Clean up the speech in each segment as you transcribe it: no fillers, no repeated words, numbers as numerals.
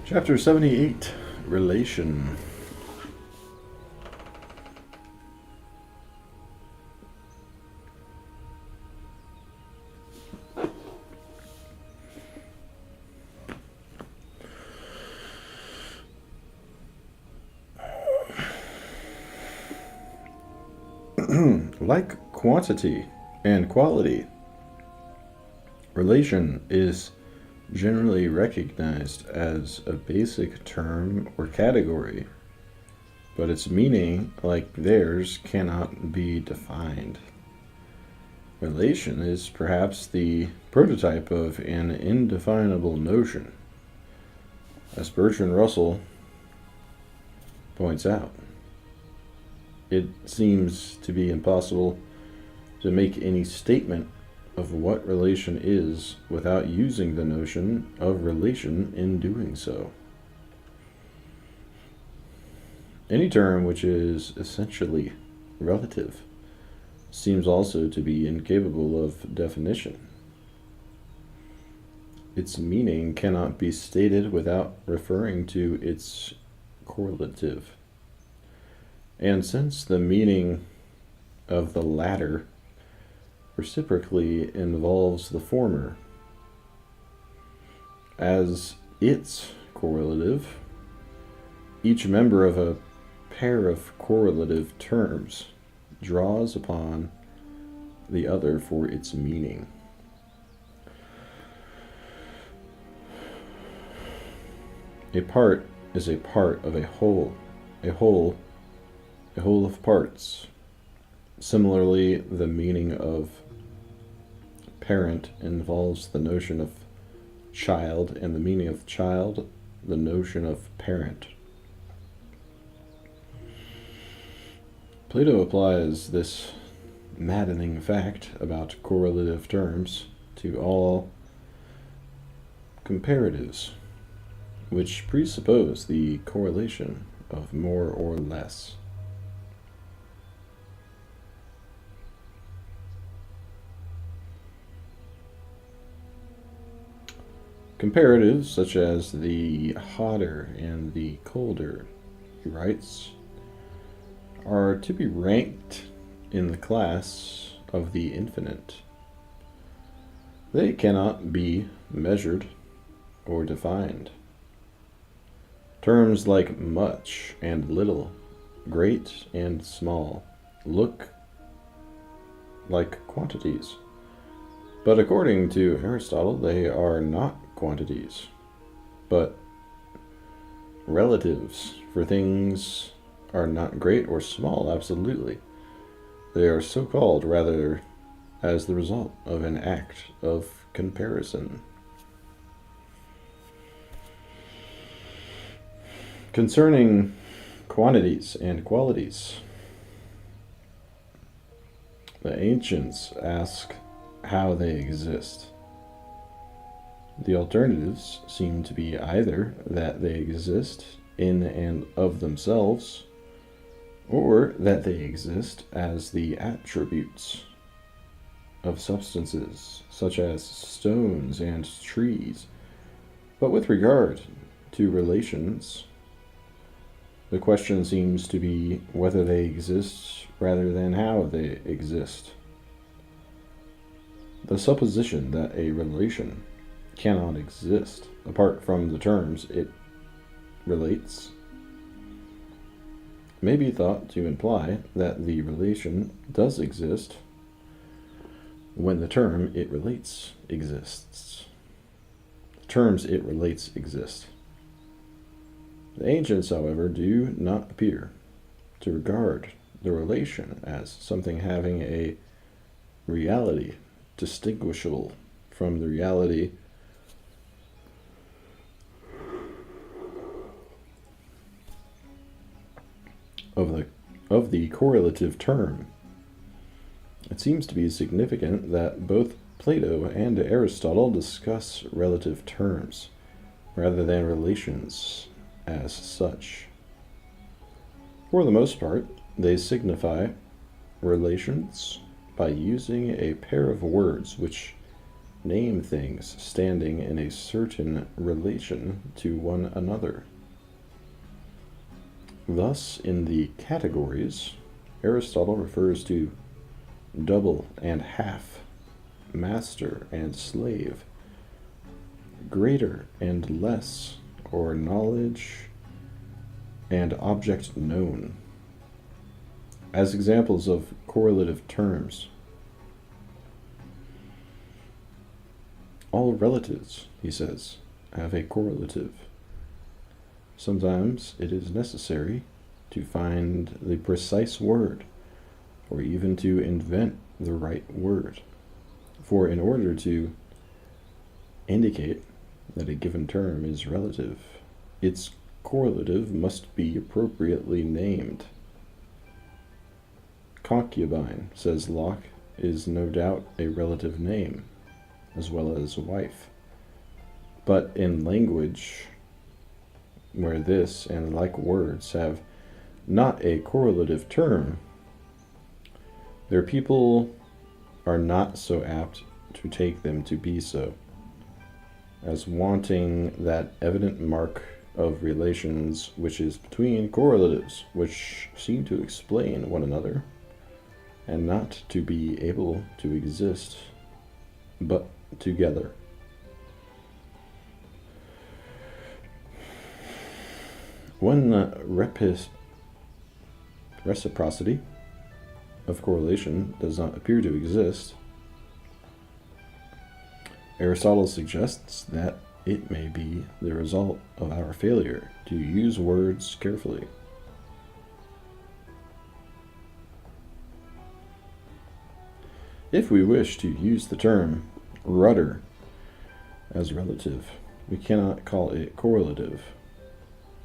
Chapter 78, Relation. Like quantity and quality, relation is generally recognized as a basic term or category, but its meaning, like theirs, cannot be defined. Relation is perhaps the prototype of an indefinable notion, as Bertrand Russell points out. It seems to be impossible to make any statement of what relation is without using the notion of relation in doing so. Any term which is essentially relative seems also to be incapable of definition. Its meaning cannot be stated without referring to its correlative. And since the meaning of the latter reciprocally involves the former as its correlative, each member of a pair of correlative terms draws upon the other for its meaning. A part is a part of a whole of parts. Similarly, the meaning of parent involves the notion of child, and the meaning of child, the notion of parent. Plato applies this maddening fact about correlative terms to all comparatives, which presuppose the correlation of more or less. Comparatives such as the hotter and the colder, he writes, are to be ranked in the class of the infinite. They cannot be measured or defined. Terms like much and little, great and small, look like quantities. But according to Aristotle, they are not quantities, but relatives, for things are not great or small absolutely. They are so called rather as the result of an act of comparison. Concerning quantities and qualities, the ancients ask how they exist. The alternatives seem to be either that they exist in and of themselves, or that they exist as the attributes of substances, such as stones and trees. But with regard to relations, the question seems to be whether they exist rather than how they exist. The supposition that a relation cannot exist apart from the terms it relates may be thought to imply that the relation does exist when the term it relates exists. The terms it relates exist. The ancients, however, do not appear to regard the relation as something having a reality distinguishable from the reality of the correlative term. It seems to be significant that both Plato and Aristotle discuss relative terms rather than relations as such. For the most part, they signify relations by using a pair of words which name things standing in a certain relation to one another. Thus, in the categories, Aristotle refers to double and half, master and slave, greater and less, or knowledge and object known, as examples of correlative terms. All relatives, he says, have a correlative. Sometimes it is necessary to find the precise word, or even to invent the right word. For in order to indicate that a given term is relative, its correlative must be appropriately named. Concubine, says Locke, is no doubt a relative name, as well as wife. But in language, where this and like words have not a correlative term, their people are not so apt to take them to be so, as wanting that evident mark of relations which is between correlatives which seem to explain one another, and not to be able to exist but together. When reciprocity of correlation does not appear to exist, Aristotle suggests that it may be the result of our failure to use words carefully. If we wish to use the term rudder as relative, we cannot call it correlative.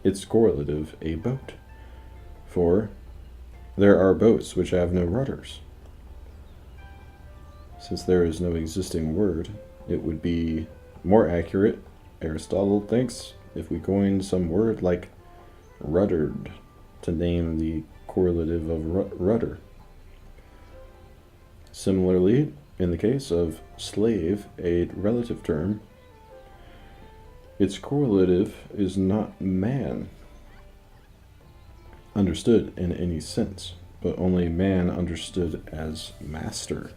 Its correlative a boat, for there are boats which have no rudders. Since there is no existing word, it would be more accurate, Aristotle thinks, if we coined some word like ruddered to name the correlative of rudder. Similarly, in the case of slave, a relative term, its correlative is not man, understood in any sense, but only man understood as master.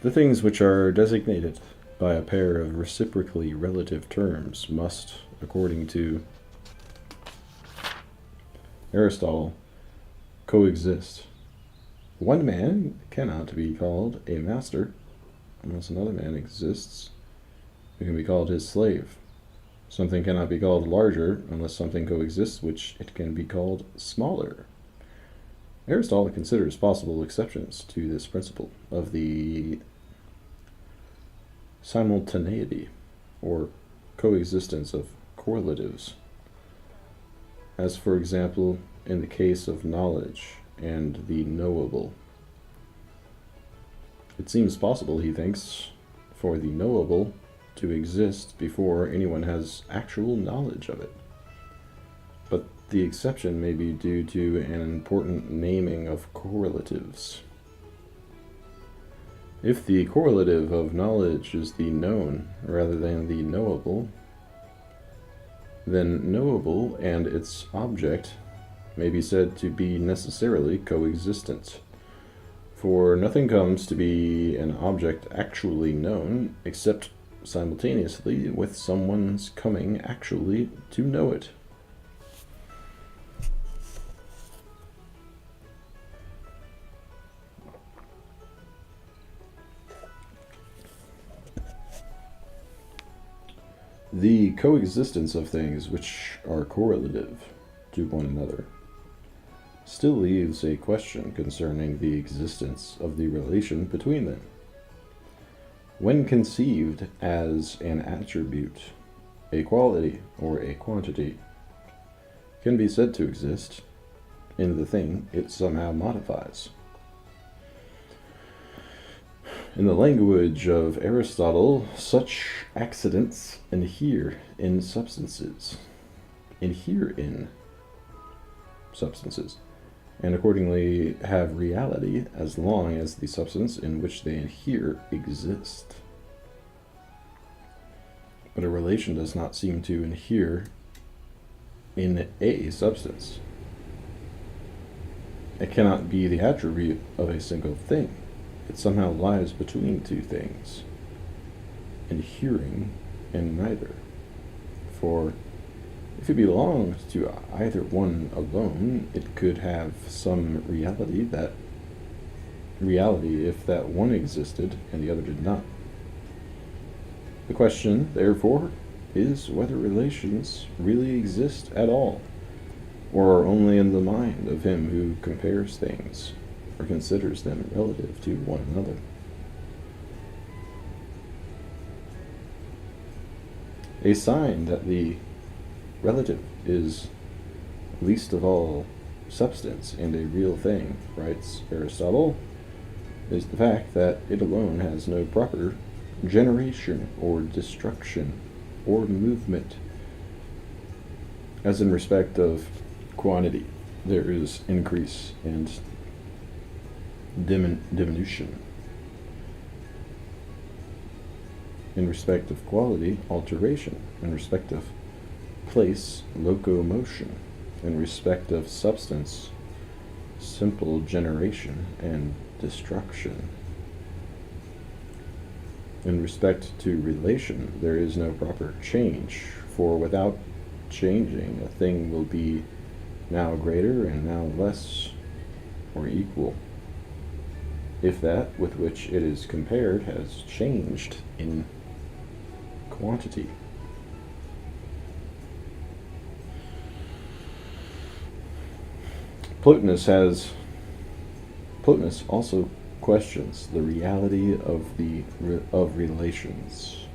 The things which are designated by a pair of reciprocally relative terms must, according to Aristotle, coexist. One man cannot be called a master unless another man exists who can be called his slave. Something cannot be called larger unless something coexists which it can be called smaller. Aristotle considers possible exceptions to this principle of the simultaneity or coexistence of correlatives, as for example in the case of knowledge and the knowable. It seems possible, he thinks, for the knowable to exist before anyone has actual knowledge of it. But the exception may be due to an important naming of correlatives. If the correlative of knowledge is the known rather than the knowable, then knowable and its object may be said to be necessarily coexistent. For nothing comes to be an object actually known except simultaneously with someone's coming actually to know it. The coexistence of things which are correlative to one another still leaves a question concerning the existence of the relation between them. When conceived as an attribute, a quality or a quantity can be said to exist in the thing it somehow modifies. In the language of Aristotle, such accidents inhere in substances. and accordingly have reality as long as the substance in which they adhere exists. But a relation does not seem to adhere in a substance. It cannot be the attribute of a single thing. It somehow lies between two things, adhering in neither. For if it belonged to either one alone, it could have some reality if that one existed and the other did not. The question, therefore, is whether relations really exist at all, or are only in the mind of him who compares things, or considers them relative to one another. A sign that the relative is least of all substance and a real thing, writes Aristotle, is the fact that it alone has no proper generation or destruction or movement. As in respect of quantity, there is increase and diminution. In respect of quality, alteration. In respect of place, locomotion. In respect of substance, simple generation and destruction. In respect to relation, there is no proper change, for without changing, a thing will be now greater and now less or equal, if that with which it is compared has changed in quantity. Plotinus also questions the reality of relations.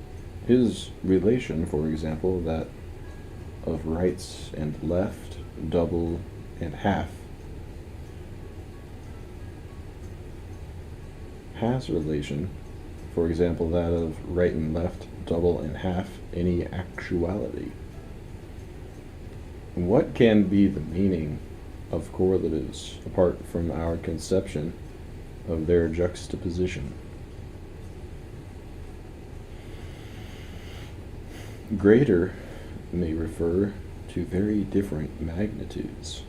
His relation, for example, that of rights and left, double and half, has relation, for example, that of right and left, double and half, any actuality. What can be the meaning of correlatives apart from our conception of their juxtaposition? Greater may refer to very different magnitudes,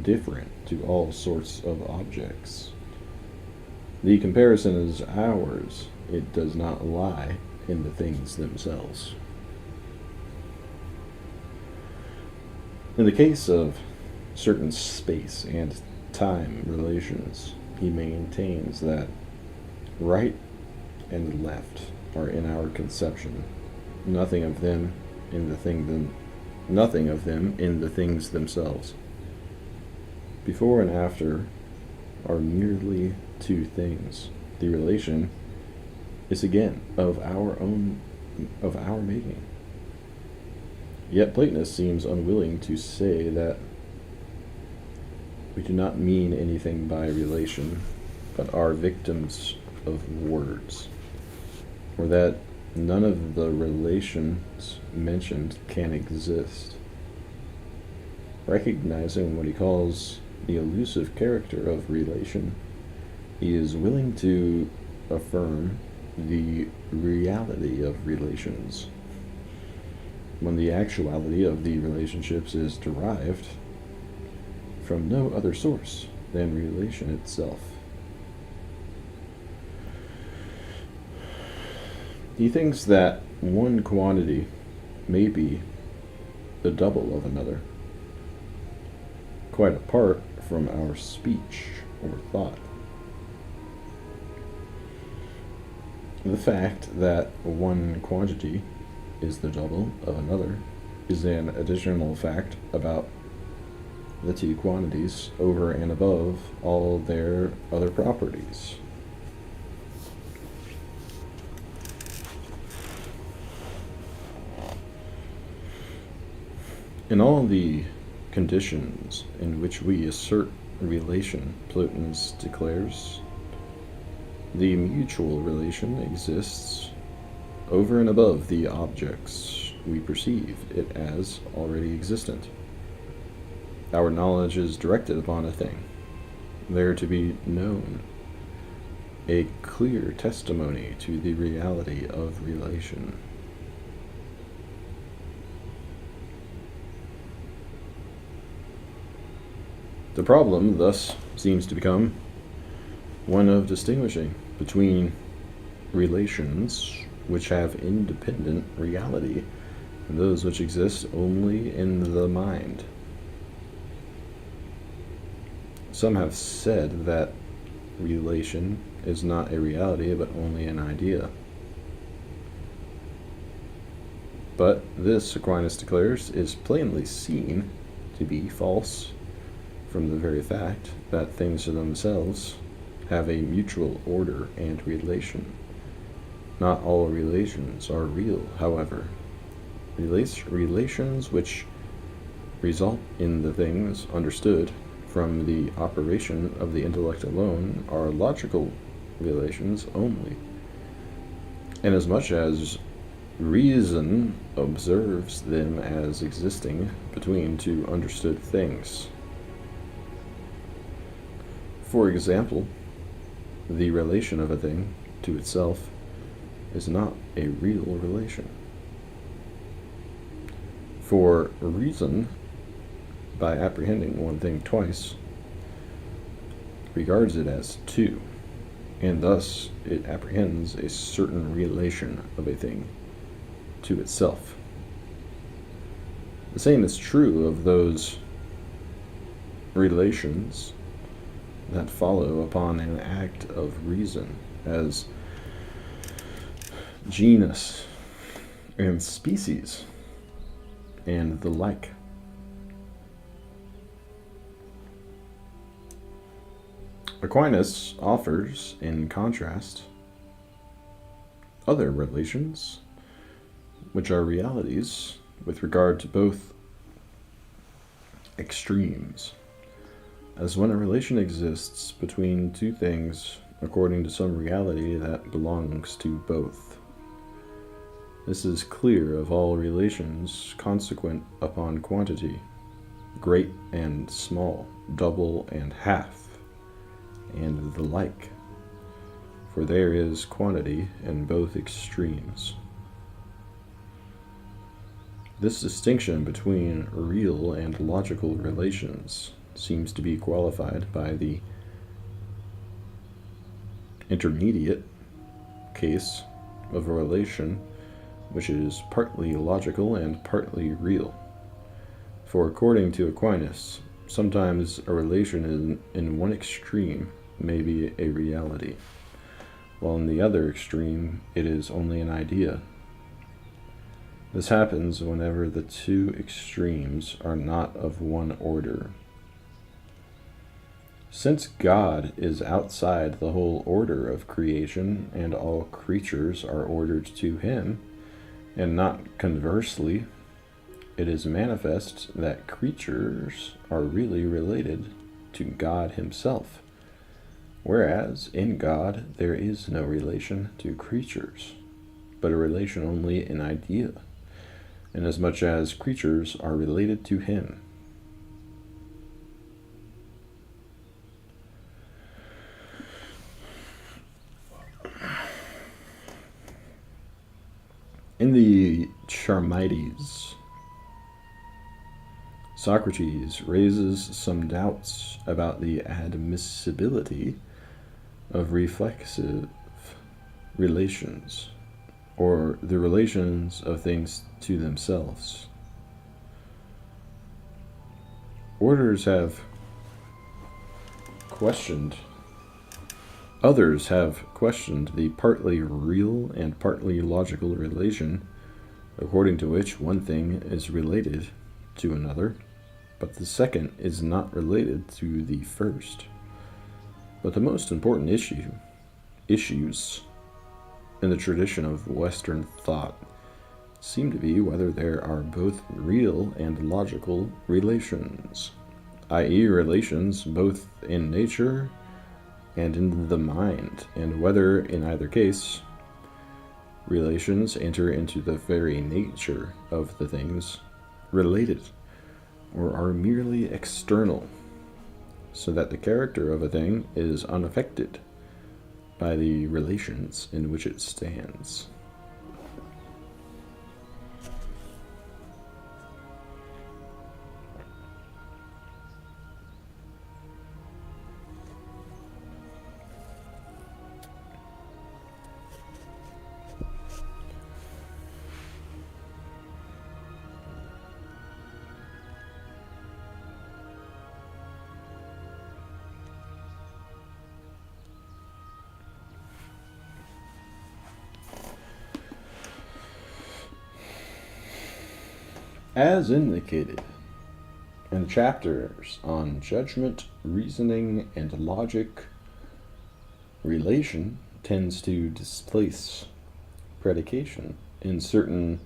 different to all sorts of objects. The comparison is ours, it does not lie in the things themselves. In the case of certain space and time relations, he maintains that right and left are in our conception, nothing of them in the things themselves. Before and after are merely two things. The relation is again of our making. Yet Platonist seems unwilling to say that we do not mean anything by relation, but are victims of words, or that none of the relations mentioned can exist. Recognizing what he calls the elusive character of relation, he is willing to affirm the reality of relations, when the actuality of the relationships is derived from no other source than relation itself. He thinks that one quantity may be the double of another, quite apart from our speech or thought. The fact that one quantity is the double of another is an additional fact about the two quantities over and above all their other properties. In all the conditions in which we assert relation, Plotinus declares, the mutual relation exists over and above the objects we perceive it as already existent. Our knowledge is directed upon a thing, there to be known, a clear testimony to the reality of relation. The problem, thus, seems to become one of distinguishing between relations which have independent reality and those which exist only in the mind. Some have said that relation is not a reality but only an idea. But this, Aquinas declares, is plainly seen to be false from the very fact that things themselves have a mutual order and relation. Not all relations are real, however. Relations which result in the things understood from the operation of the intellect alone are logical relations only, inasmuch as reason observes them as existing between two understood things. For example, the relation of a thing to itself is not a real relation. For reason, by apprehending one thing twice, regards it as two, and thus it apprehends a certain relation of a thing to itself. The same is true of those relations that follow upon an act of reason, as genus and species and the like. Aquinas offers, in contrast, other relations, which are realities with regard to both extremes, as when a relation exists between two things according to some reality that belongs to both. This is clear of all relations consequent upon quantity, great and small, double and half, and the like, for there is quantity in both extremes. This distinction between real and logical relations seems to be qualified by the intermediate case of a relation which is partly logical and partly real. For according to Aquinas, sometimes a relation in one extreme may be a reality, while in the other extreme it is only an idea. This happens whenever the two extremes are not of one order. Since God is outside the whole order of creation, and all creatures are ordered to him, and not conversely, it is manifest that creatures are really related to God himself, whereas in God there is no relation to creatures, but a relation only in idea, inasmuch as creatures are related to him. In the Charmides, Socrates raises some doubts about the admissibility of reflexive relations, or the relations of things to themselves. Others have questioned the partly real and partly logical relation according to which one thing is related to another, but the second is not related to the first. But the most important issues in the tradition of Western thought seem to be whether there are both real and logical relations, i.e., relations both in nature and in the mind, and whether, in either case, relations enter into the very nature of the things related, or are merely external, so that the character of a thing is unaffected by the relations in which it stands. As indicated in the chapters on judgment, reasoning, and logic, relation tends to displace predication in certain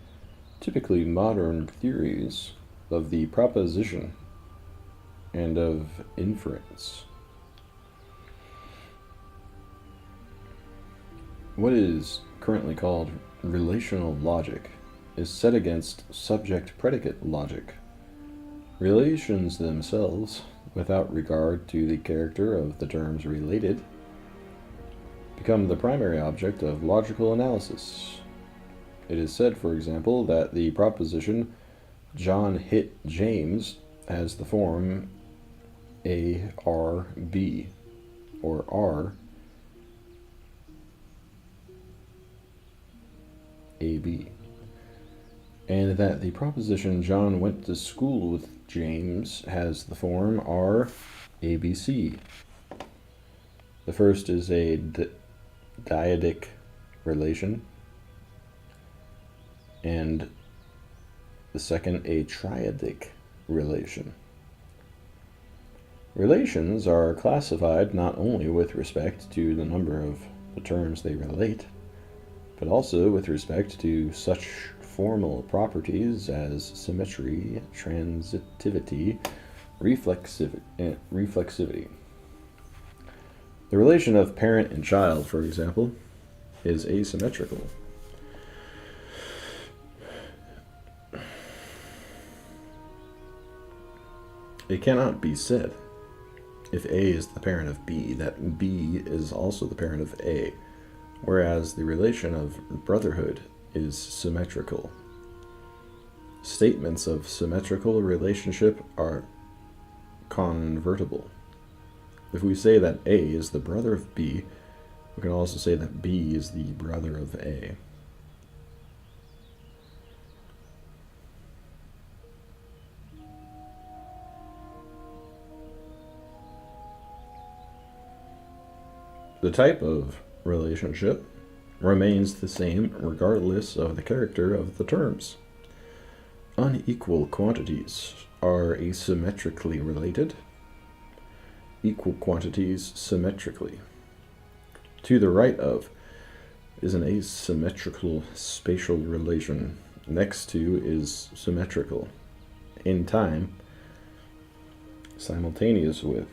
typically modern theories of the proposition and of inference. What is currently called relational logic is set against subject-predicate logic. Relations themselves, without regard to the character of the terms related, become the primary object of logical analysis. It is said, for example, that the proposition John hit James has the form A-R-B, or R-A-B, and that the proposition John went to school with James has the form R-A-B-C. The first is a dyadic relation, and the second a triadic relation. Relations are classified not only with respect to the number of the terms they relate, but also with respect to such formal properties as symmetry, transitivity, reflexivity. The relation of parent and child, for example, is asymmetrical. It cannot be said, if A is the parent of B, that B is also the parent of A, whereas the relation of brotherhood is symmetrical. Statements of symmetrical relationship are convertible. If we say that A is the brother of B, we can also say that B is the brother of A. The type of relationship remains the same regardless of the character of the terms. Unequal quantities are asymmetrically related, equal quantities symmetrically. To the right of is an asymmetrical spatial relation. Next to is symmetrical. In time, simultaneous with,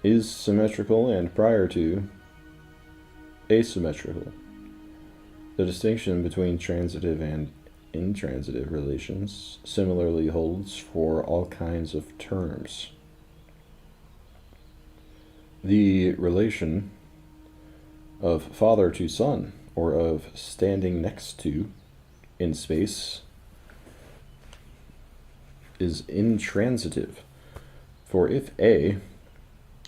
is symmetrical, and prior to, asymmetrical. The distinction between transitive and intransitive relations similarly holds for all kinds of terms. The relation of father to son, or of standing next to in space, is intransitive. For if A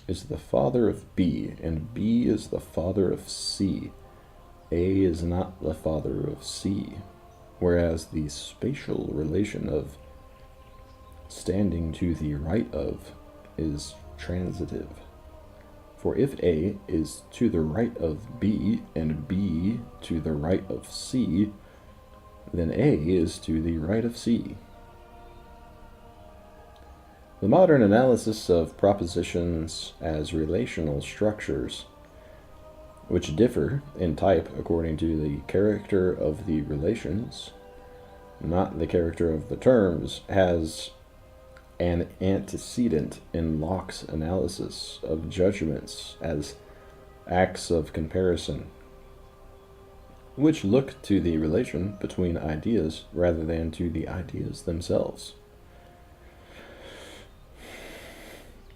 is the father of B, and B is the father of C, A is not the father of C, whereas the spatial relation of standing to the right of is transitive. For if A is to the right of B, and B to the right of C, then A is to the right of C. The modern analysis of propositions as relational structures, which differ in type according to the character of the relations, not the character of the terms, has an antecedent in Locke's analysis of judgments as acts of comparison, which look to the relation between ideas rather than to the ideas themselves.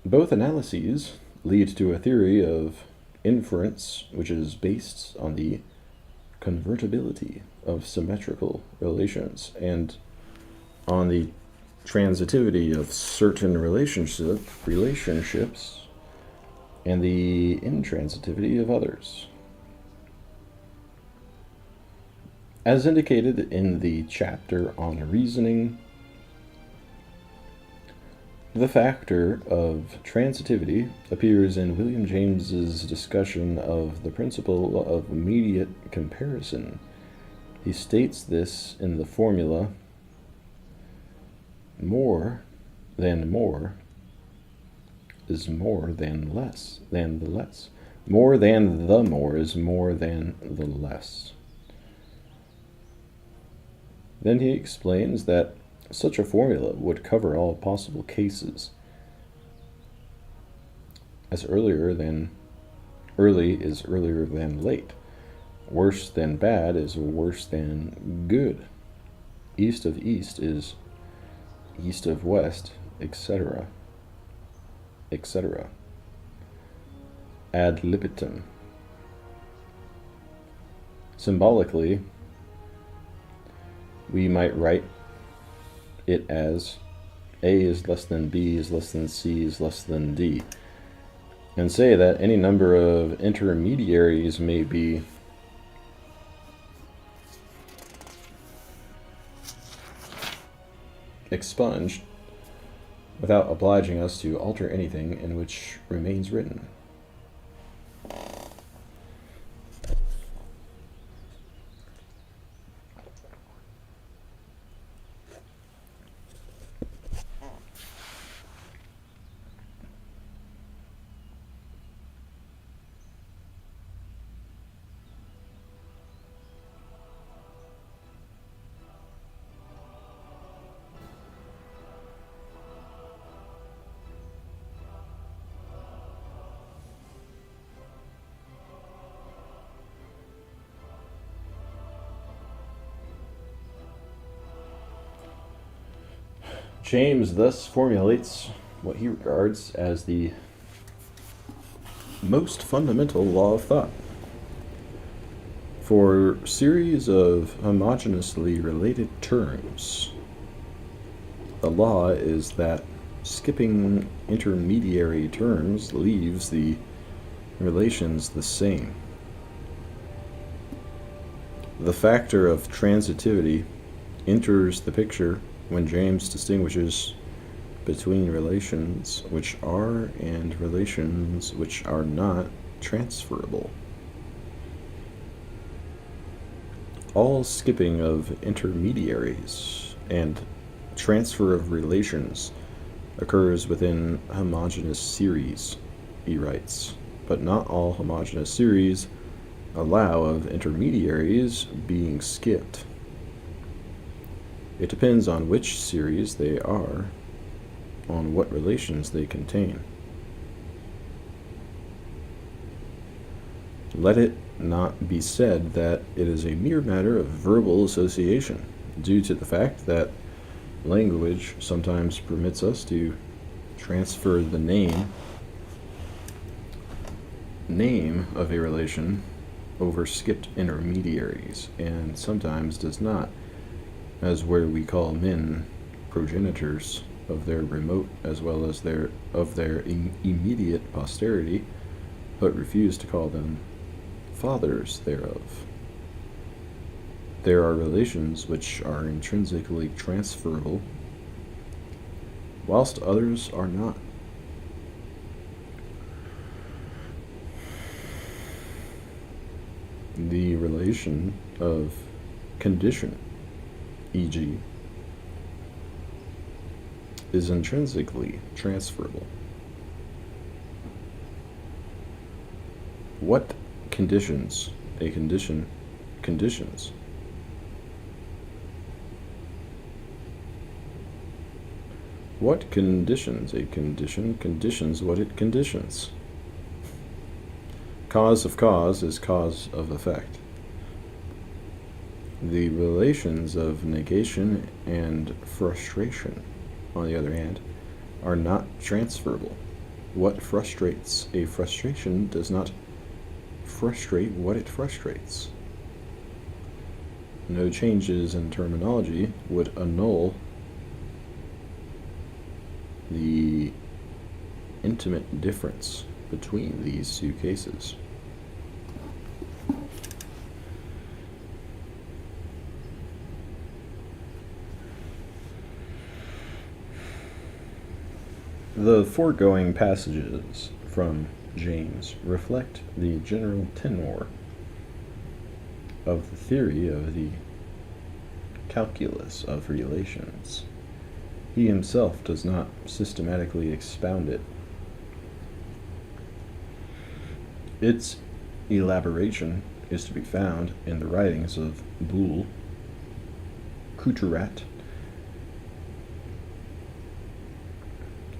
Both analyses lead to a theory of inference which is based on the convertibility of symmetrical relations and on the transitivity of certain relationships and the intransitivity of others. As indicated in the chapter on reasoning, the factor of transitivity appears in William James's discussion of the principle of immediate comparison. He states this in the formula: more than more is more than less than the less. More than the more is more than the less. Then he explains that such a formula would cover all possible cases, as early is earlier than late, worse than bad is worse than good, east of east is east of west, etc., etc. Ad libitum. Symbolically, we might write it as A is less than B is less than C is less than D, and say that any number of intermediaries may be expunged without obliging us to alter anything in which remains written. James thus formulates what he regards as the most fundamental law of thought. For series of homogeneously related terms, the law is that skipping intermediary terms leaves the relations the same. The factor of transitivity enters the picture when James distinguishes between relations which are and relations which are not transferable. All skipping of intermediaries and transfer of relations occurs within homogeneous series, he writes, but not all homogeneous series allow of intermediaries being skipped. It depends on which series they are, on what relations they contain. Let it not be said that it is a mere matter of verbal association, due to the fact that language sometimes permits us to transfer the name of a relation over skipped intermediaries, and sometimes does not, as where we call men progenitors of their remote as well as of their immediate posterity, but refuse to call them fathers thereof. There are relations which are intrinsically transferable, whilst others are not. The relation of condition, e.g., is intrinsically transferable. What conditions a condition conditions? What conditions a condition conditions what it conditions? Cause of cause is cause of effect. The relations of negation and frustration, on the other hand, are not transferable. What frustrates a frustration does not frustrate what it frustrates. No changes in terminology would annul the intimate difference between these two cases. The foregoing passages from James reflect the general tenor of the theory of the calculus of relations. He himself does not systematically expound it. Its elaboration is to be found in the writings of Boole, Couturat,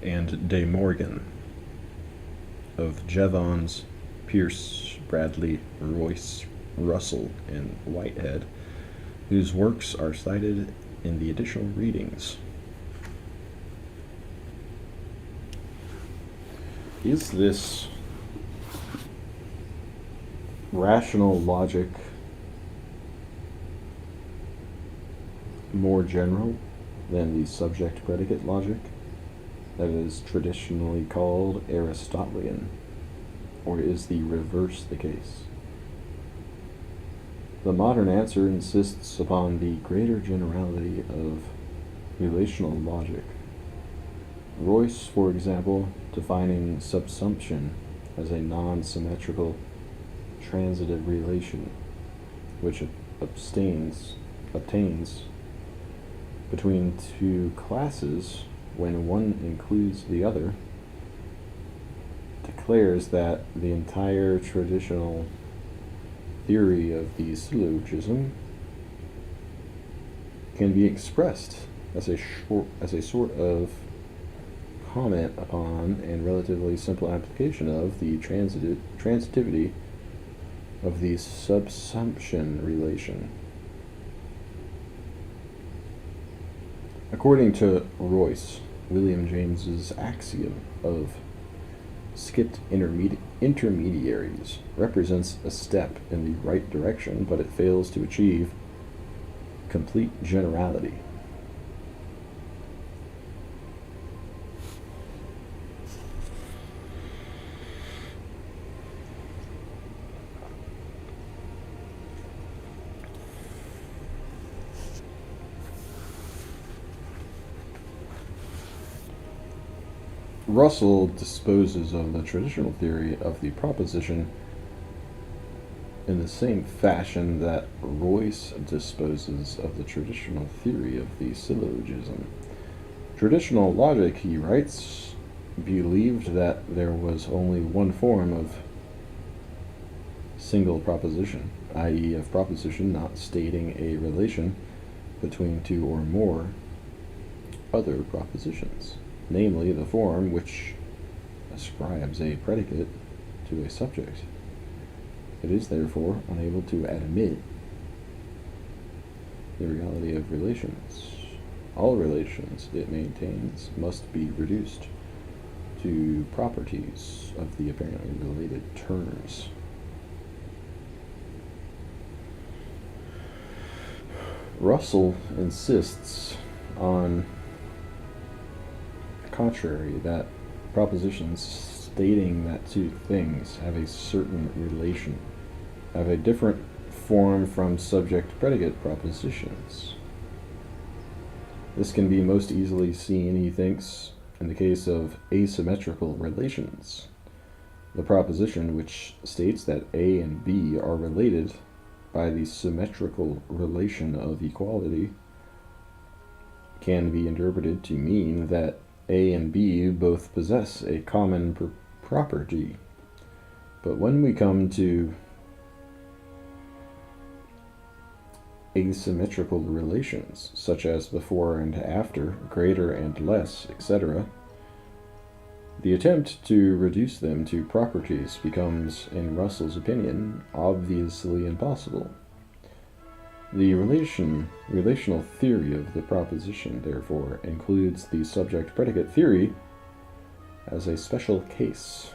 and De Morgan, of Jevons, Peirce, Bradley, Royce, Russell, and Whitehead, whose works are cited in the additional readings. Is this rational logic more general than the subject-predicate logic that is traditionally called Aristotelian, or is the reverse the case? The modern answer insists upon the greater generality of relational logic. Royce, for example, defining subsumption as a non-symmetrical transitive relation which obtains between two classes when one includes the other, declares that the entire traditional theory of the syllogism can be expressed as a sort of comment upon and relatively simple application of the transitivity of the subsumption relation. According to Royce, William James's axiom of skipped intermediaries represents a step in the right direction, but it fails to achieve complete generality. Russell disposes of the traditional theory of the proposition in the same fashion that Royce disposes of the traditional theory of the syllogism. Traditional logic, he writes, believed that there was only one form of single proposition, i.e., of proposition not stating a relation between two or more other propositions, namely the form which ascribes a predicate to a subject. It is therefore unable to admit the reality of relations. All relations, it maintains, must be reduced to properties of the apparently related terms. Russell insists on the contrary, that propositions stating that two things have a certain relation have a different form from subject-predicate propositions. This can be most easily seen, he thinks, in the case of asymmetrical relations. The proposition which states that A and B are related by the symmetrical relation of equality can be interpreted to mean that A and B both possess a common property. But when we come to asymmetrical relations, such as before and after, greater and less, etc., the attempt to reduce them to properties becomes, in Russell's opinion, obviously impossible. The relational theory of the proposition, therefore, includes the subject-predicate theory as a special case.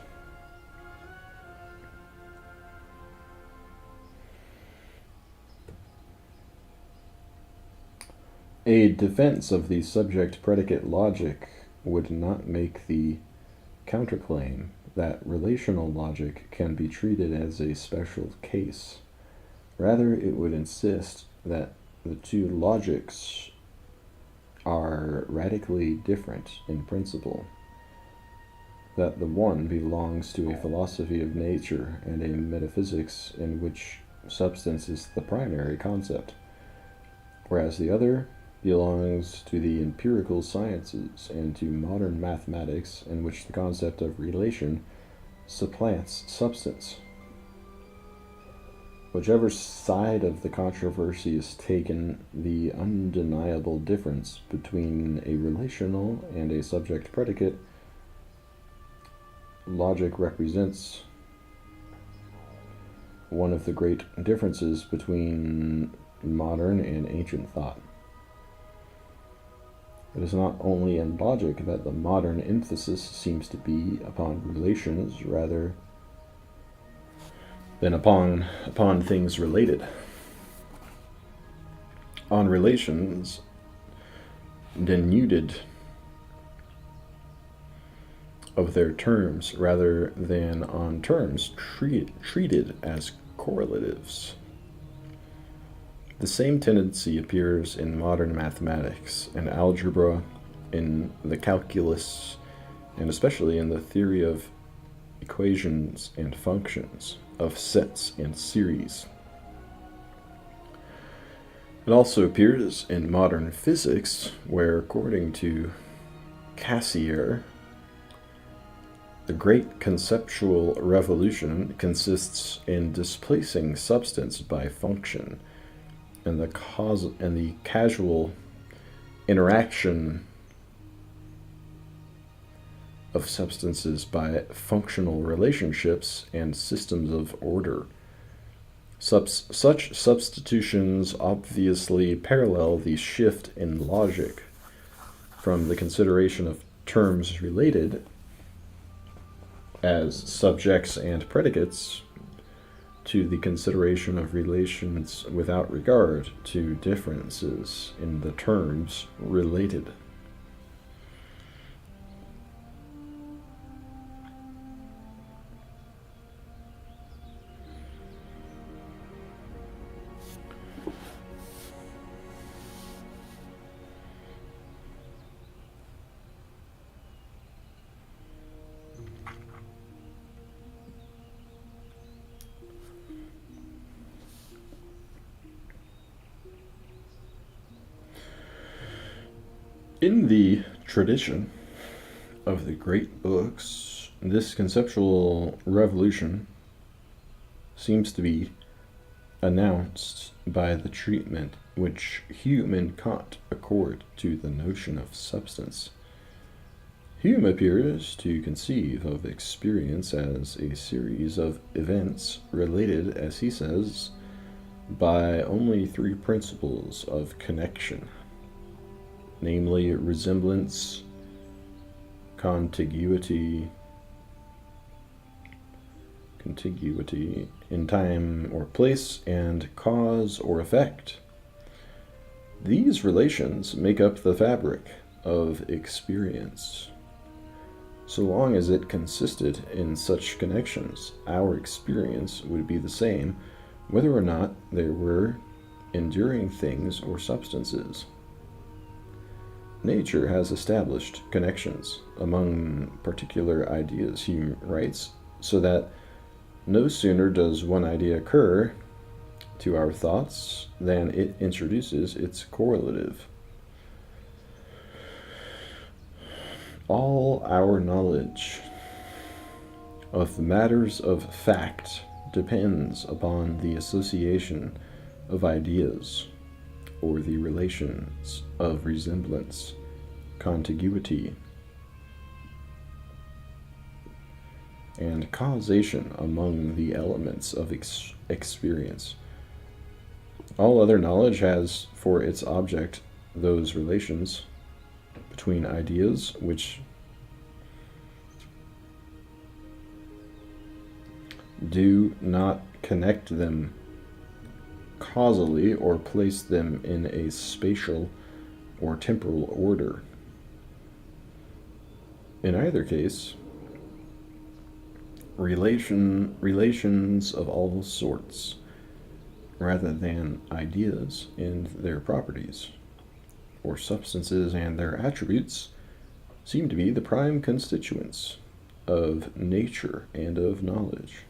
A defense of the subject-predicate logic would not make the counterclaim that relational logic can be treated as a special case. Rather, it would insist that the two logics are radically different in principle, that the one belongs to a philosophy of nature and a metaphysics in which substance is the primary concept, whereas the other belongs to the empirical sciences and to modern mathematics in which the concept of relation supplants substance. Whichever side of the controversy is taken, the undeniable difference between a relational and a subject-predicate logic represents one of the great differences between modern and ancient thought. It is not only in logic that the modern emphasis seems to be upon relations rather than upon things related. On relations denuded of their terms rather than on terms treated as correlatives. The same tendency appears in modern mathematics and algebra, in the calculus, and especially in the theory of equations and functions, of sets and series. It also appears in modern physics, where, according to Cassirer, the great conceptual revolution consists in displacing substance by function, and the casual interaction of substances by functional relationships and systems of order. Such substitutions obviously parallel the shift in logic from the consideration of terms related as subjects and predicates to the consideration of relations without regard to differences in the terms related. In the tradition of the great books, this conceptual revolution seems to be announced by the treatment which Hume and Kant accord to the notion of substance. Hume appears to conceive of experience as a series of events related, as he says, by only three principles of connection, namely resemblance, contiguity in time or place, and cause or effect. These relations make up the fabric of experience. So long as it consisted in such connections, our experience would be the same, whether or not there were enduring things or substances. Nature has established connections among particular ideas, Hume writes, so that no sooner does one idea occur to our thoughts than it introduces its correlative. All our knowledge of matters of fact depends upon the association of ideas, or the relations of resemblance, contiguity, and causation among the elements of experience. All other knowledge has for its object those relations between ideas which do not connect them causally or place them in a spatial or temporal order. In either case, relations of all sorts, rather than ideas and their properties, or substances and their attributes, seem to be the prime constituents of nature and of knowledge.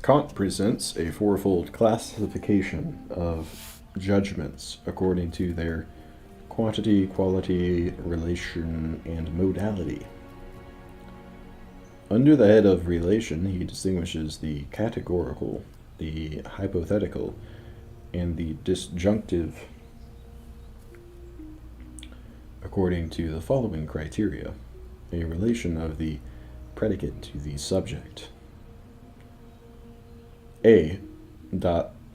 Kant presents a fourfold classification of judgments according to their quantity, quality, relation, and modality. Under the head of relation, he distinguishes the categorical, the hypothetical, and the disjunctive according to the following criteria: a relation of the predicate to the subject. A.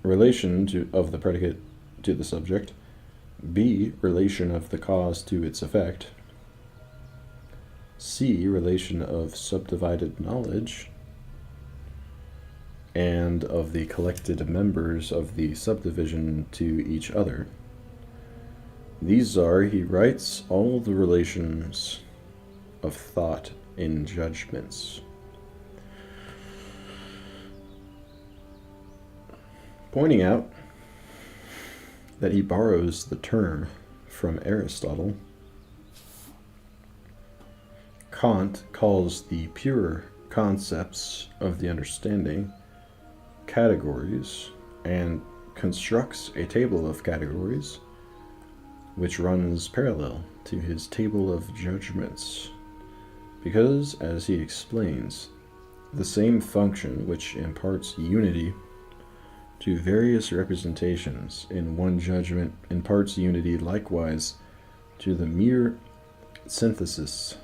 Relation of the predicate to the subject. B. Relation of the cause to its effect. C. Relation of subdivided knowledge and of the collected members of the subdivision to each other. These are, he writes, all the relations of thought in judgments. Pointing out that he borrows the term from Aristotle, Kant calls the pure concepts of the understanding categories and constructs a table of categories which runs parallel to his table of judgments, because, as he explains, the same function which imparts unity to various representations in one judgment imparts unity likewise to the mere synthesis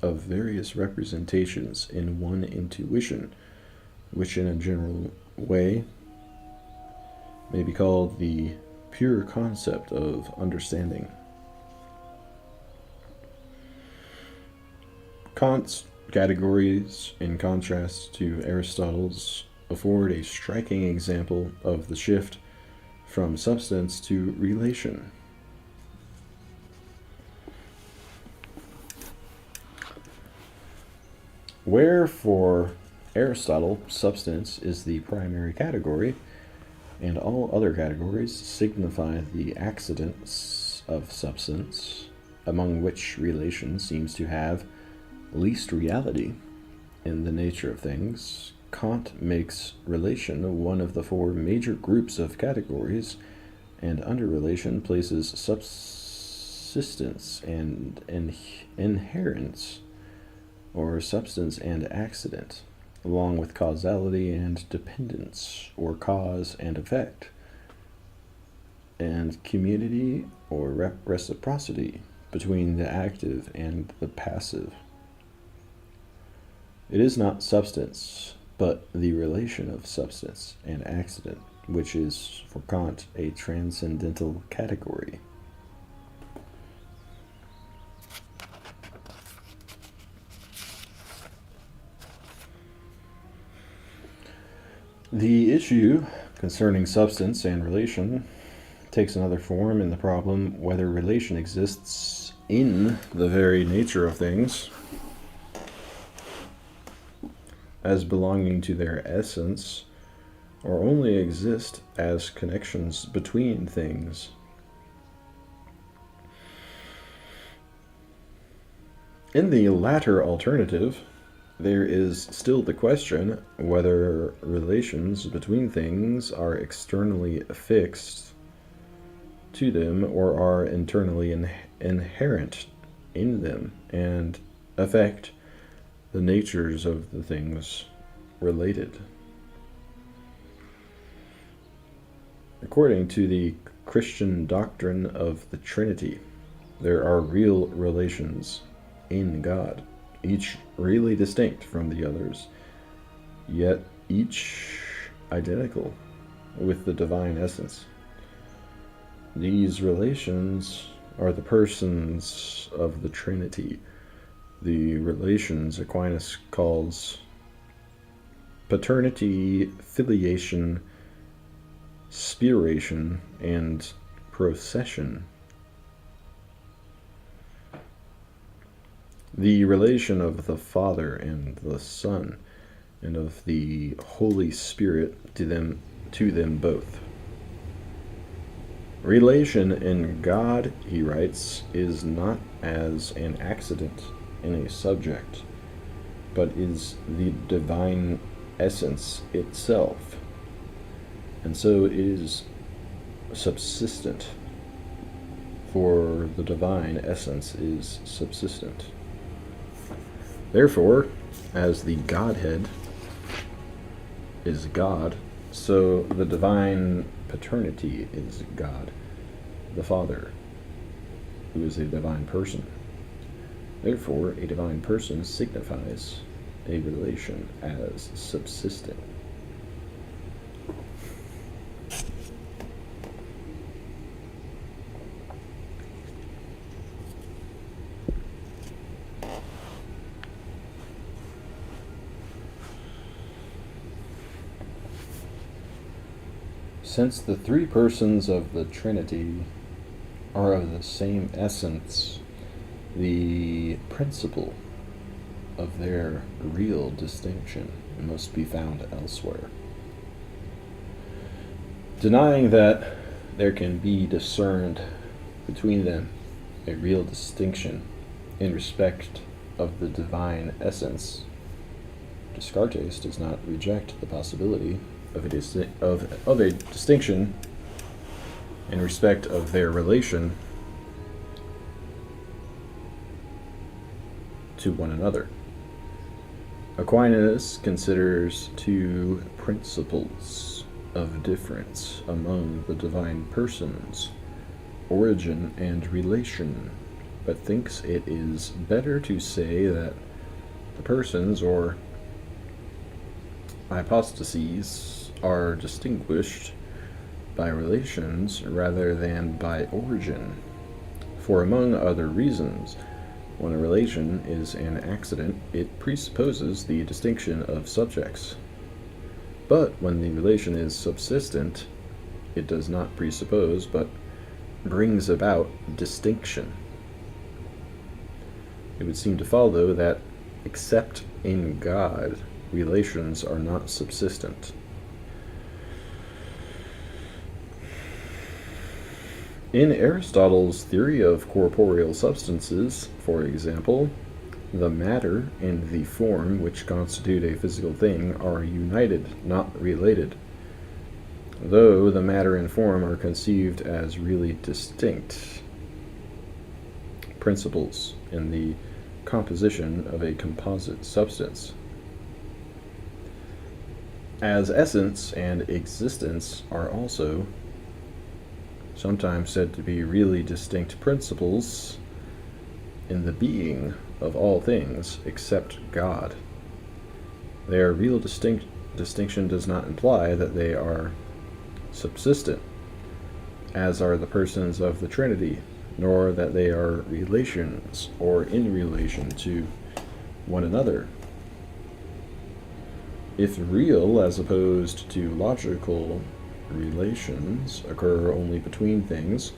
of various representations in one intuition, which in a general way may be called the pure concept of understanding. Kant's categories, in contrast to Aristotle's, afford a striking example of the shift from substance to relation. Where for Aristotle, substance is the primary category, and all other categories signify the accidents of substance, among which relation seems to have least reality in the nature of things, Kant makes relation one of the four major groups of categories, and under relation places subsistence and inherence, or substance and accident, along with causality and dependence, or cause and effect, and community or reciprocity between the active and the passive. It is not substance, but the relation of substance and accident, which is, for Kant, a transcendental category. The issue concerning substance and relation takes another form in the problem whether relation exists in the very nature of things, as belonging to their essence, or only exist as connections between things. In the latter alternative, there is still the question whether relations between things are externally affixed to them or are internally inherent in them and affect the natures of the things related. According to the Christian doctrine of the Trinity, there are real relations in God, each really distinct from the others, yet each identical with the divine essence. These relations are the persons of the Trinity. The relations Aquinas calls paternity, filiation, spiration, and procession. The relation of the Father and the Son, and of the Holy Spirit to them both. Relation in God, he writes, is not as an accident in a subject, but is the divine essence itself, and so it is subsistent, for the divine essence is subsistent. Therefore, as the Godhead is God, so the divine paternity is God, the Father, who is a divine person. Therefore, a divine person signifies a relation as subsisting. Since the three persons of the Trinity are of the same essence, the principle of their real distinction must be found elsewhere. Denying that there can be discerned between them a real distinction in respect of the divine essence, Descartes does not reject the possibility of a distinction in respect of their relation to one another. Aquinas considers two principles of difference among the divine persons, origin and relation, but thinks it is better to say that the persons, or hypostases, are distinguished by relations rather than by origin. For among other reasons, when a relation is an accident, it presupposes the distinction of subjects. But when the relation is subsistent, it does not presuppose, but brings about distinction. It would seem to follow that, except in God, relations are not subsistent. In Aristotle's theory of corporeal substances, for example, the matter and the form which constitute a physical thing are united, not related, though the matter and form are conceived as really distinct principles in the composition of a composite substance. As essence and existence are also sometimes said to be really distinct principles in the being of all things except God. Their real distinction does not imply that they are subsistent, as are the persons of the Trinity, nor that they are relations or in relation to one another. If real as opposed to logical relations occur only between things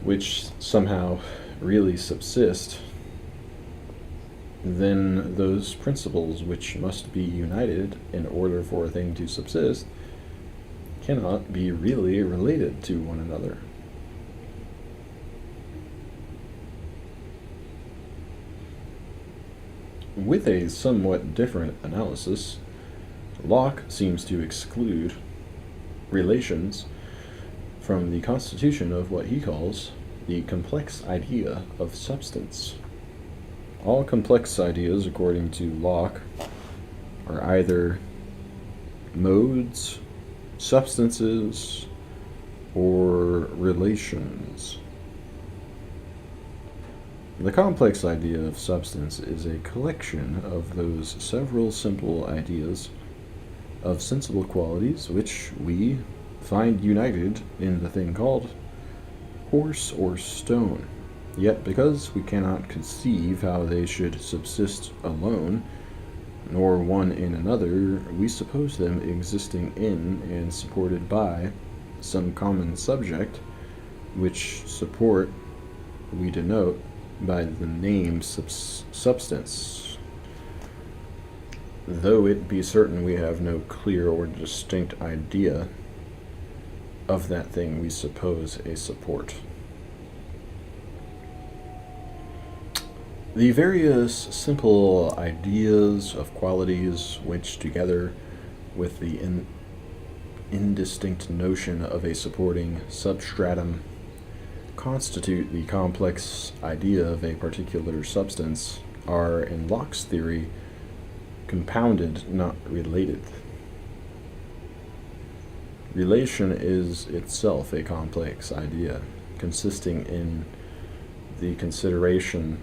which somehow really subsist, then those principles which must be united in order for a thing to subsist cannot be really related to one another. With a somewhat different analysis, Locke seems to exclude relations from the constitution of what he calls the complex idea of substance. All complex ideas, according to Locke, are either modes, substances, or relations. The complex idea of substance is a collection of those several simple ideas of sensible qualities which we find united in the thing called horse or stone. Yet because we cannot conceive how they should subsist alone, nor one in another, we suppose them existing in and supported by some common subject, which support we denote by the name substance, though it be certain we have no clear or distinct idea of that thing we suppose a support. The various simple ideas of qualities which, together with the indistinct notion of a supporting substratum, constitute the complex idea of a particular substance, are, in Locke's theory, compounded, not related. Relation is itself a complex idea, consisting in the consideration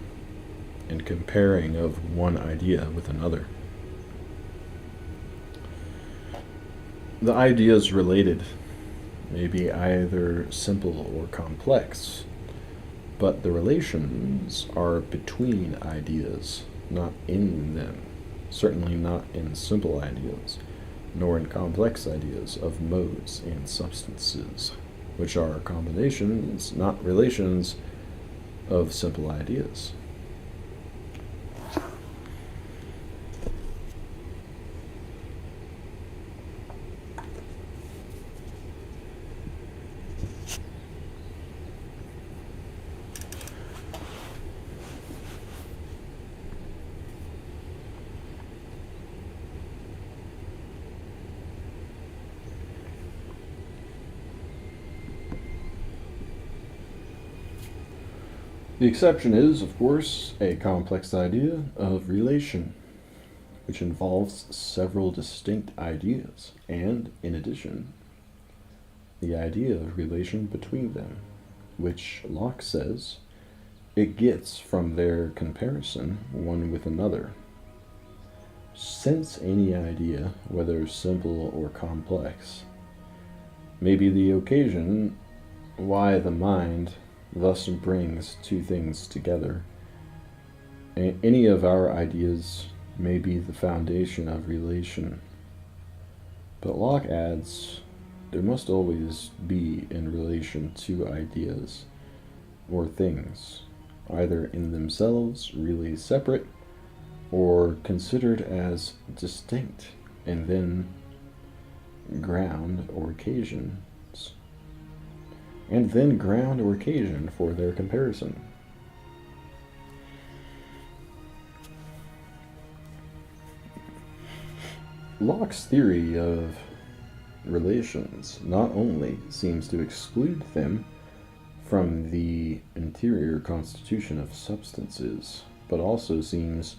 and comparing of one idea with another. The ideas related may be either simple or complex, but the relations are between ideas, not in them, certainly not in simple ideas, nor in complex ideas of modes and substances, which are combinations, not relations, of simple ideas. The exception is, of course, a complex idea of relation, which involves several distinct ideas, and, in addition, the idea of relation between them, which Locke says it gets from their comparison one with another. Since any idea, whether simple or complex, may be the occasion why the mind thus brings two things together, and any of our ideas may be the foundation of relation. But Locke adds, there must always be in relation two ideas or things, either in themselves really separate or considered as distinct, and then ground or occasion for their comparison. Locke's theory of relations not only seems to exclude them from the interior constitution of substances, but also seems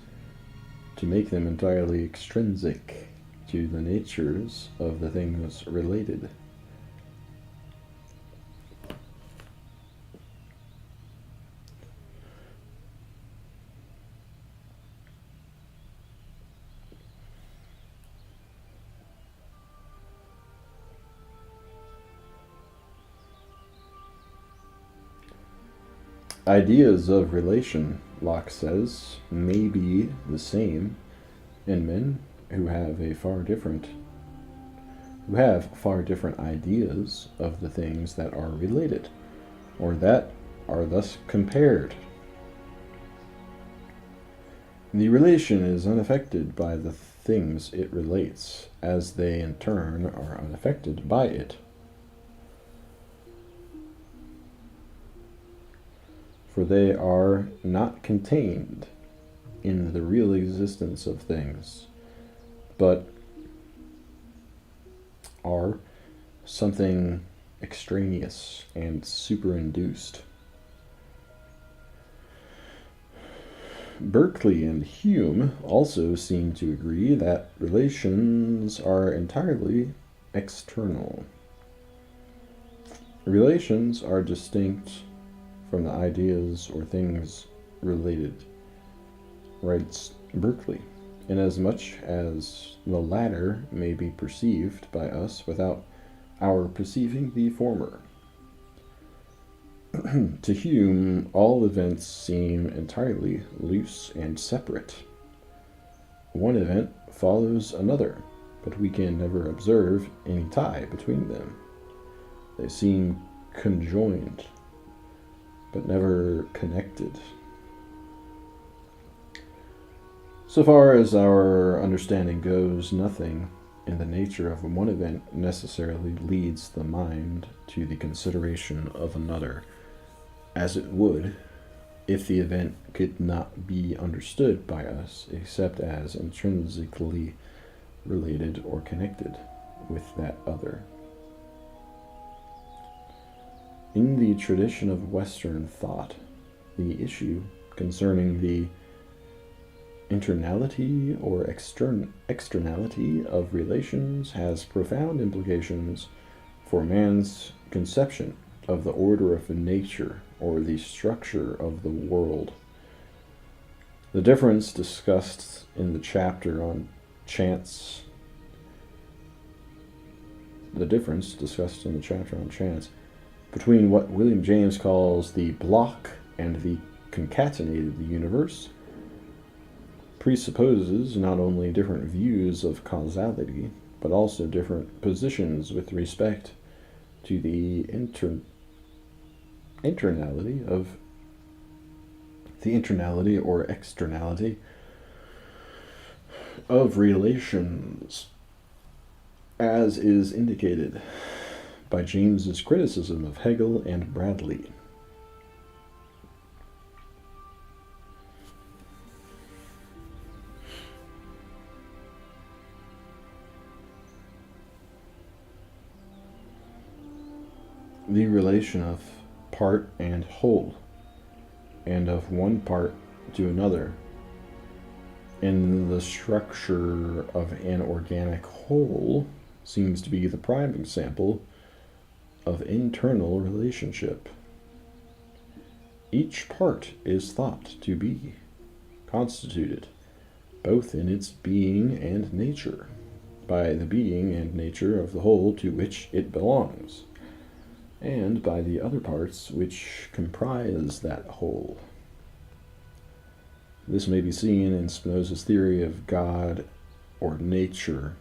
to make them entirely extrinsic to the natures of the things related. Ideas of relation, Locke says, may be the same in men who have far different ideas of the things that are related, or that are thus compared. The relation is unaffected by the things it relates, as they in turn are unaffected by it. For they are not contained in the real existence of things, but are something extraneous and superinduced. Berkeley and Hume also seem to agree that relations are entirely external. Relations are distinct from the ideas or things related, writes Berkeley, inasmuch as the latter may be perceived by us without our perceiving the former. To Hume, all events seem entirely loose and separate. One event follows another, but we can never observe any tie between them. They seem conjoined, but never connected. So far as our understanding goes, nothing in the nature of one event necessarily leads the mind to the consideration of another, as it would if the event could not be understood by us except as intrinsically related or connected with that other. In the tradition of Western thought, the issue concerning the internality or externality of relations has profound implications for man's conception of the order of nature or the structure of the world. The difference discussed in the chapter on chance between what William James calls the block and the concatenated universe presupposes not only different views of causality, but also different positions with respect to the internality or externality of relations, as is indicated by James's criticism of Hegel and Bradley. The relation of part and whole, and of one part to another, in the structure of an organic whole, seems to be the prime example of internal relationship. Each part is thought to be constituted, both in its being and nature, by the being and nature of the whole to which it belongs, and by the other parts which comprise that whole. This may be seen in Spinoza's theory of God or nature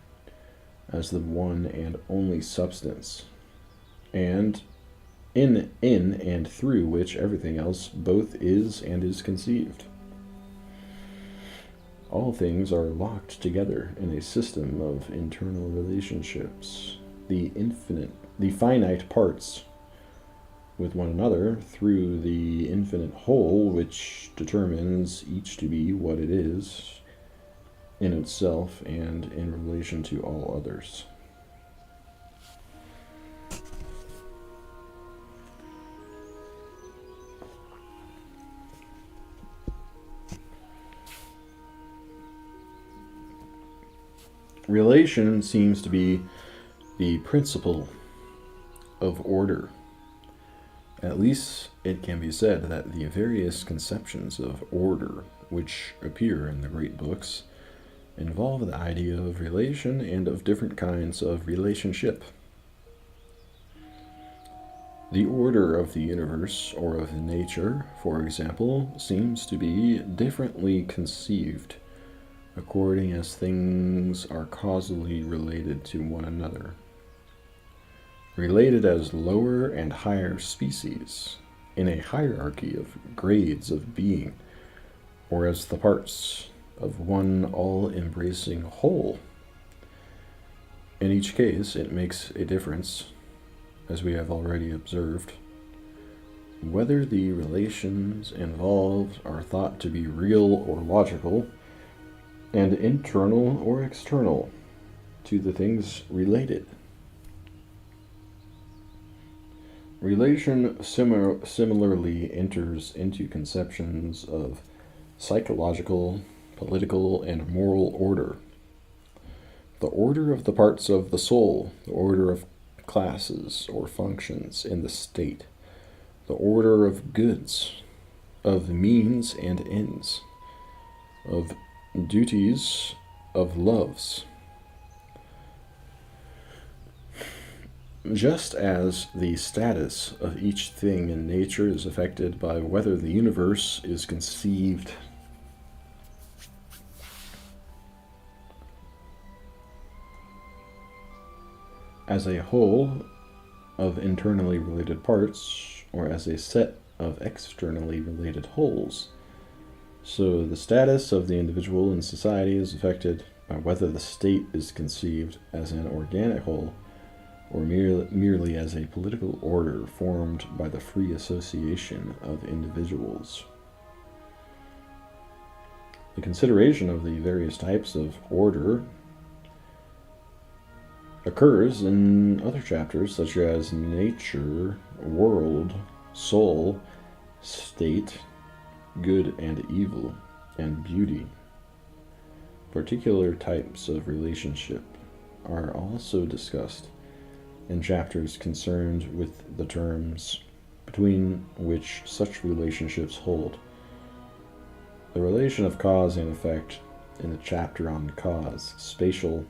as the one and only substance, and in and through which everything else both is and is conceived. All things are locked together in a system of internal relationships. The finite parts with one another through the infinite whole, which determines each to be what it is in itself and in relation to all others. Relation seems to be the principle of order. At least it can be said that the various conceptions of order which appear in the great books involve the idea of relation and of different kinds of relationship. The order of the universe or of nature, for example, seems to be differently conceived according as things are causally related to one another, related as lower and higher species in a hierarchy of grades of being, or as the parts of one all-embracing whole. In each case, it makes a difference, as we have already observed, whether the relations involved are thought to be real or logical, and internal or external to the things related. Relation similarly enters into conceptions of psychological, political, and moral order. The order of the parts of the soul, the order of classes or functions in the state, the order of goods, of means and ends, of duties of loves. Just as the status of each thing in nature is affected by whether the universe is conceived as a whole of internally related parts or as a set of externally related wholes, so the status of the individual in society is affected by whether the state is conceived as an organic whole or merely as a political order formed by the free association of individuals. The consideration of the various types of order occurs in other chapters such as nature, world, soul, state, good and evil, and beauty. Particular types of relationship are also discussed in chapters concerned with the terms between which such relationships hold. The relation of cause and effect in the chapter on cause, spatial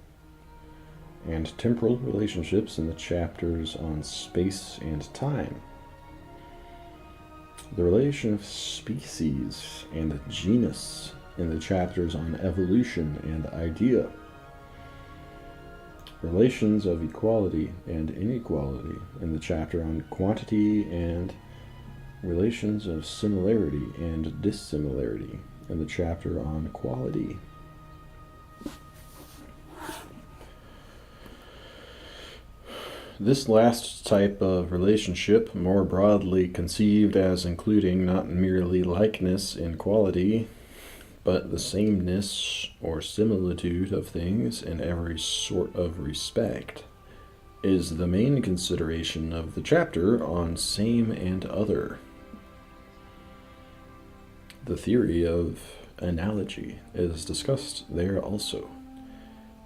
and temporal relationships in the chapters on space and time. The relation of species and genus in the chapters on evolution and idea. Relations of equality and inequality in the chapter on quantity, and relations of similarity and dissimilarity in the chapter on quality. This last type of relationship, more broadly conceived as including not merely likeness in quality, but the sameness or similitude of things in every sort of respect, is the main consideration of the chapter on same and other. The theory of analogy is discussed there also,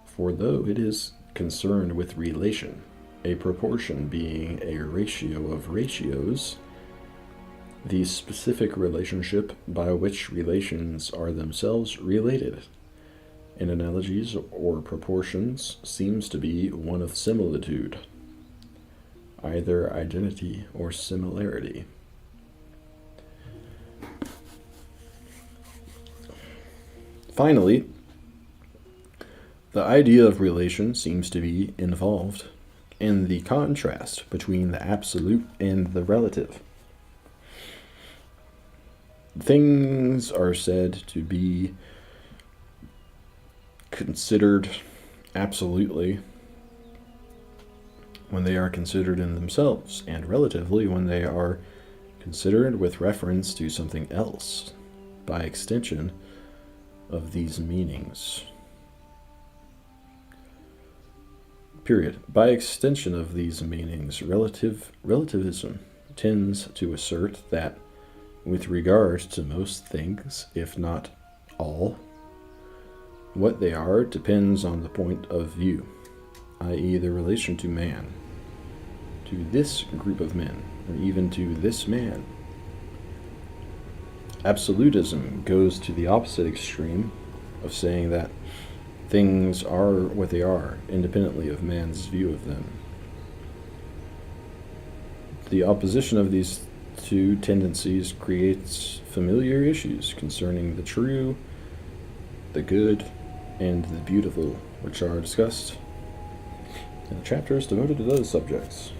for though it is concerned with relation, a proportion being a ratio of ratios, the specific relationship by which relations are themselves related in analogies or proportions seems to be one of similitude, either identity or similarity. Finally, the idea of relation seems to be involved in the contrast between the absolute and the relative. Things are said to be considered absolutely when they are considered in themselves, and relatively when they are considered with reference to something else, by extension of these meanings. Period. By extension of these meanings, relativism tends to assert that with regard to most things, if not all, what they are depends on the point of view, i.e. the relation to man, to this group of men, or even to this man. Absolutism goes to the opposite extreme of saying that things are what they are, independently of man's view of them. The opposition of these two tendencies creates familiar issues concerning the true, the good, and the beautiful, which are discussed in the chapters devoted to those subjects.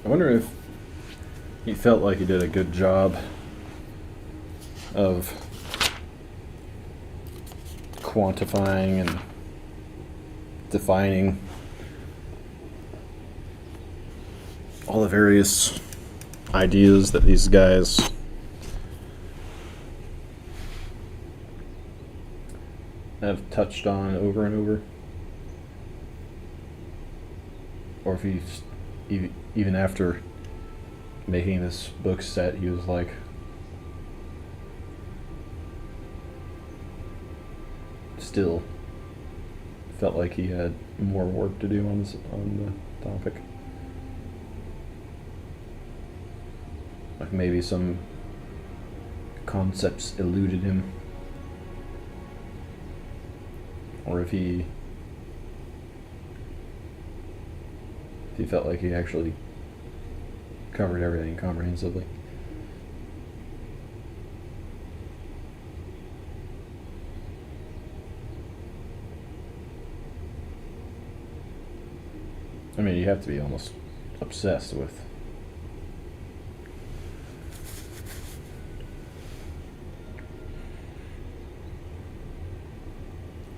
I wonder if he felt like he did a good job of quantifying and defining all the various ideas that these guys have touched on over and over, or if he's even after making this book set, he was like, still felt like he had more work to do on the topic. Like maybe some concepts eluded him, or if he felt like he actually covered everything comprehensively. I mean, you have to be almost obsessed with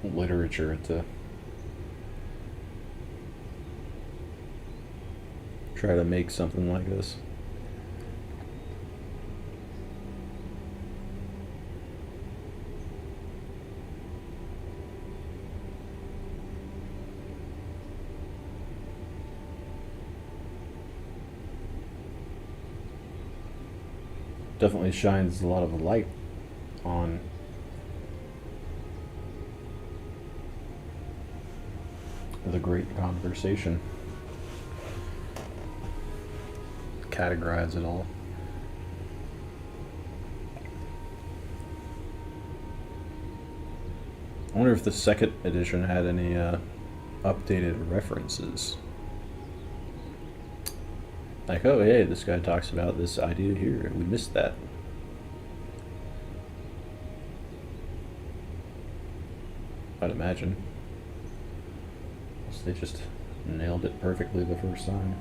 literature to try to make something like this. Definitely shines a lot of light on the great conversation. Categorize it all. I wonder if the second edition had any updated references. Like, oh hey, this guy talks about this idea here. We missed that. I'd imagine. They just nailed it perfectly the first time.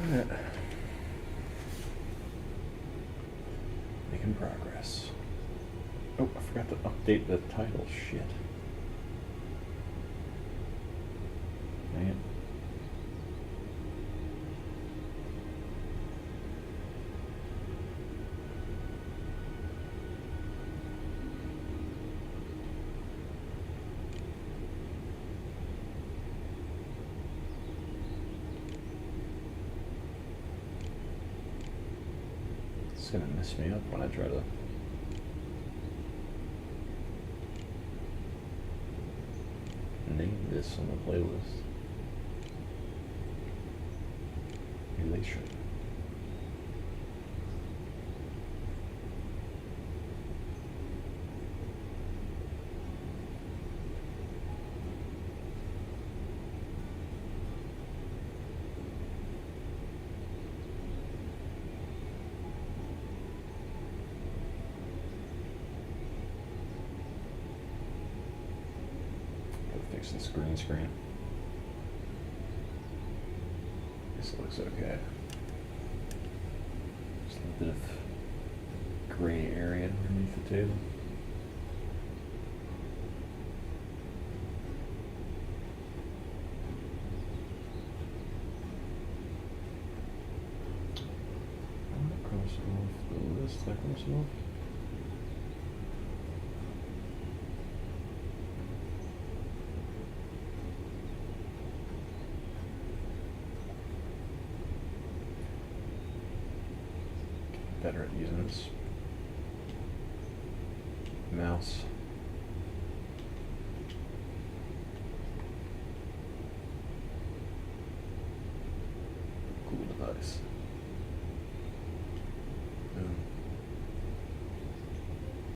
Alright. Making progress. Oh, I forgot to update the title. Shit. Dang it. It's gonna mess me up when I try to name this on the playlist. Relation. Gotta fix this green screen. This looks okay. Just a bit of gray area underneath the table. Cross off the list. I cross off. Better at using this mouse. Cool device.